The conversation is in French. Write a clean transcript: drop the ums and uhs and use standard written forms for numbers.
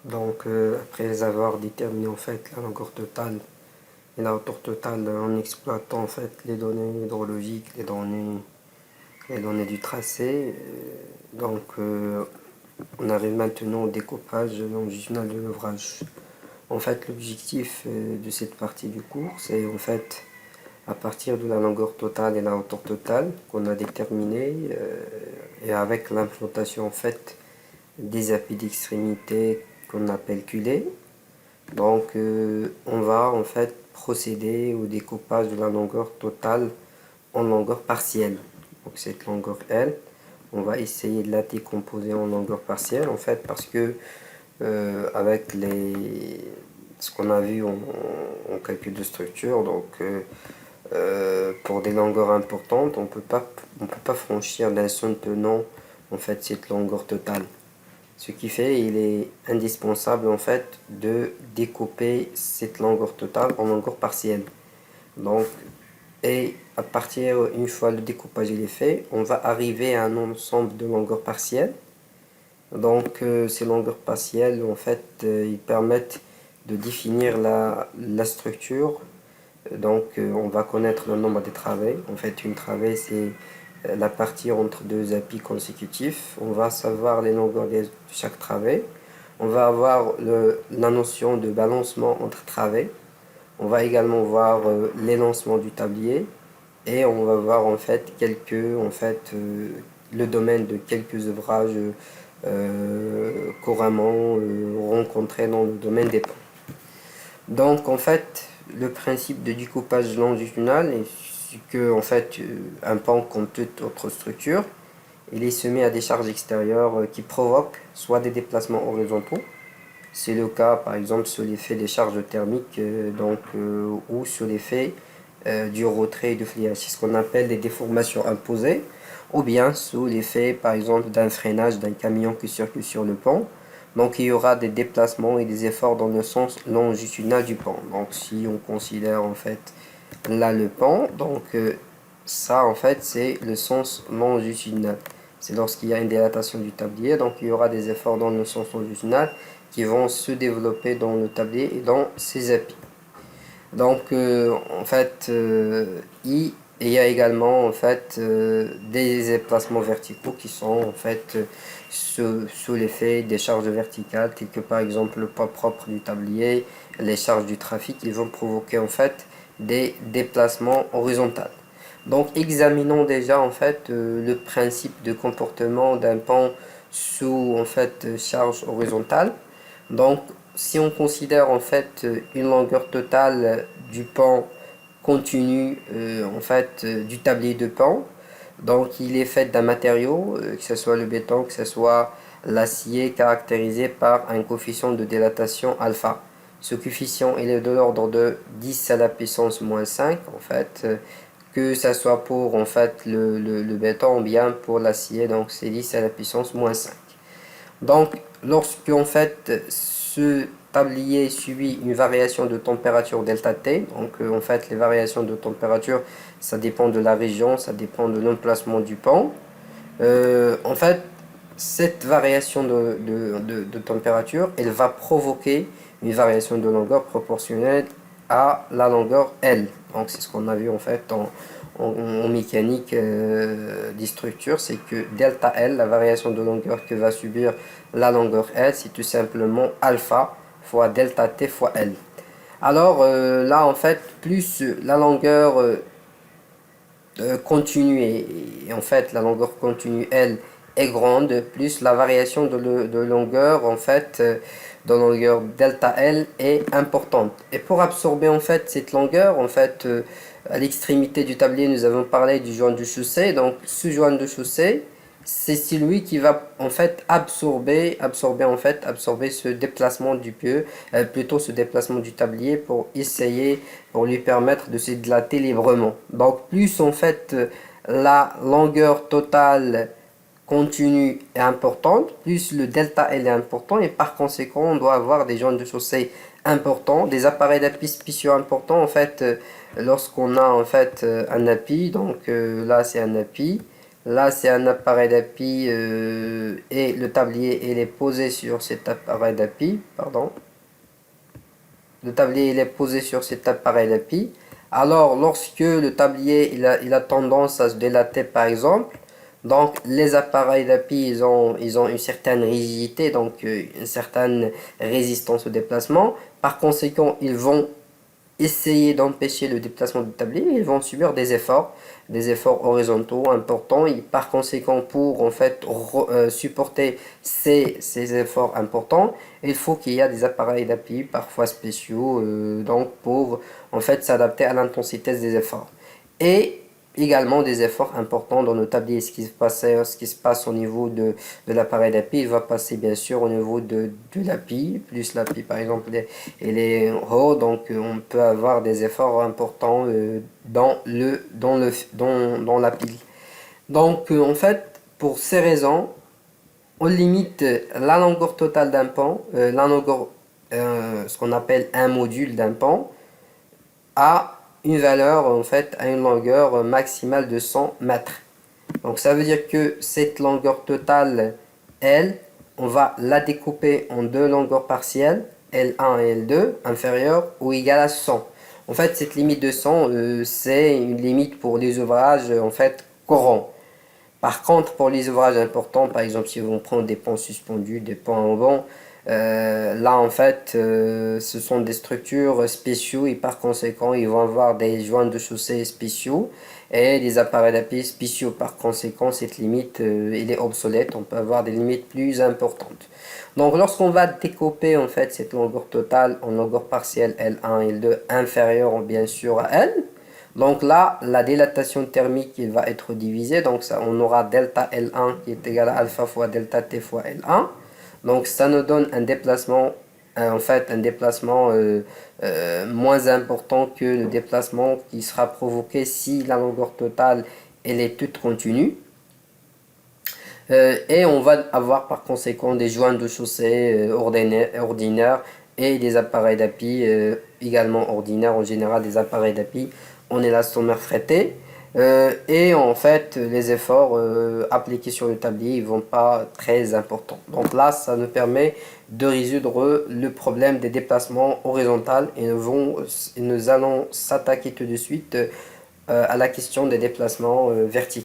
Donc après avoir déterminé en fait la longueur totale et la hauteur totale en exploitant en fait les données hydrologiques, les données du tracé, on arrive maintenant au découpage longitudinal de l'ouvrage. En fait l'objectif de cette partie du cours c'est en fait à partir de la longueur totale et la hauteur totale qu'on a déterminé et avec l'implantation en fait des appuis d'extrémité qu'on appelle culées. Donc on va en fait procéder au découpage de la longueur totale en longueur partielle. Donc cette longueur L, on va essayer de la décomposer en longueur partielle en fait parce que avec ce qu'on a vu en calcul de structure, pour des longueurs importantes, on peut pas franchir d'un seul tenant en fait cette longueur totale. Ce qui fait, il est indispensable en fait de découper cette longueur totale en longueur partielle. Donc, et à partir, une fois le découpage il est fait, on va arriver à un ensemble de longueurs partielles. Donc, ces longueurs partielles, en fait, ils permettent de définir la structure. Donc, on va connaître le nombre des travées. En fait, une travée, c'est la partie entre deux appuis consécutifs. On va savoir les longueurs de chaque travée. On va avoir la notion de balancement entre travées. On va également voir l'élancement du tablier et on va voir en fait le domaine de quelques ouvrages couramment rencontrés dans le domaine des ponts. Donc en fait, le principe de découpage longitudinal est que en fait un pont comme toute autre structure, il est soumis à des charges extérieures qui provoquent soit des déplacements horizontaux, c'est le cas par exemple sous l'effet des charges thermiques ou sous l'effet du retrait et du fliage, c'est ce qu'on appelle les déformations imposées, ou bien sous l'effet par exemple d'un freinage d'un camion qui circule sur le pont. Donc il y aura des déplacements et des efforts dans le sens longitudinal du pont. Donc si on considère en fait là le pont, ça en fait c'est le sens longitudinal. C'est lorsqu'il y a une dilatation du tablier, donc il y aura des efforts dans le sens longitudinal qui vont se développer dans le tablier et dans ses appuis. Donc en fait il y a également en fait des déplacements verticaux qui sont en fait sous l'effet des charges verticales telles que par exemple le poids propre du tablier, les charges du trafic, ils vont provoquer en fait des déplacements horizontaux. Donc examinons déjà en fait le principe de comportement d'un pont sous en fait charge horizontale. Donc si on considère en fait une longueur totale du pont continu du tablier de pont, donc il est fait d'un matériau, que ce soit le béton, que ce soit l'acier, caractérisé par un coefficient de dilatation alpha. Ce coefficient il est de l'ordre de 10 à la puissance moins 5 en fait, que ça soit pour en fait le béton ou bien pour l'acier, donc c'est 10 à la puissance moins 5. Donc lorsque en fait ce tablier subit une variation de température delta T, donc en fait les variations de température ça dépend de la région, ça dépend de l'emplacement du pont. En fait cette variation de température elle va provoquer une variation de longueur proportionnelle à la longueur L. Donc c'est ce qu'on a vu en fait en mécanique des structures, c'est que delta L, la variation de longueur que va subir la longueur L, c'est tout simplement alpha fois delta T fois L. Alors là en fait, plus la longueur continue et en fait la longueur continue L est grande, plus la variation de longueur en fait de longueur delta L est importante. Et pour absorber en fait cette longueur, en fait à l'extrémité du tablier nous avons parlé du joint de chaussée. Donc ce joint de chaussée c'est celui qui va en fait absorber ce déplacement du pieu, plutôt ce déplacement du tablier pour lui permettre de se dilater librement. Donc plus en fait la longueur totale continue est importante, plus le delta L est important et par conséquent on doit avoir des joints de chaussée importants, des appareils d'appui spéciaux importants en fait lorsqu'on a en fait un appui, donc là c'est un appui. Là, c'est un appareil d'appui et le tablier il est posé sur cet appareil d'appui. Pardon. Le tablier il est posé sur cet appareil d'appui. Alors, lorsque le tablier il a tendance à se dilater, par exemple, donc les appareils d'appui ils ont une certaine rigidité, donc une certaine résistance au déplacement. Par conséquent, ils vont essayer d'empêcher le déplacement du tablier, ils vont subir des efforts horizontaux importants et par conséquent pour en fait supporter ces efforts importants, il faut qu'il y ait des appareils d'appui parfois spéciaux donc pour en fait s'adapter à l'intensité des efforts. Et également des efforts importants dans le tablier. Ce qui se passe au niveau de l'appareil d'appui, il va passer bien sûr au niveau de l'appui, plus l'appui par exemple il est haut, donc on peut avoir des efforts importants dans la pile. Donc en fait, pour ces raisons, on limite la longueur totale d'un pan, ce qu'on appelle un module d'un pan, à une valeur, en fait, à une longueur maximale de 100 mètres. Donc ça veut dire que cette longueur totale, L, on va la découper en deux longueurs partielles, L1 et L2, inférieures ou égales à 100. En fait, cette limite de 100, c'est une limite pour les ouvrages en fait courants. Par contre, pour les ouvrages importants, par exemple, si on prend des ponts suspendus, des ponts en vent, là en fait, ce sont des structures spéciaux et par conséquent, ils vont avoir des joints de chaussée spéciaux et des appareils d'appui spéciaux. Par conséquent, cette limite, il est obsolète. On peut avoir des limites plus importantes. Donc, lorsqu'on va découper en fait cette longueur totale en longueur partielle L1 et L2 inférieure bien sûr à L, donc là, la dilatation thermique il va être divisée. Donc ça, on aura delta L1 qui est égal à alpha fois delta T fois L1. Donc ça nous donne un déplacement, en fait, un déplacement moins important que le déplacement qui sera provoqué si la longueur totale elle est toute continue. Et on va avoir par conséquent des joints de chaussée ordinaires et des appareils d'appui également ordinaires, en général des appareils d'appui en élastomère fretté. Et en fait, les efforts appliqués sur le tablier ne vont pas très importants. Donc là, ça nous permet de résoudre le problème des déplacements horizontaux et nous allons s'attaquer tout de suite à la question des déplacements verticaux.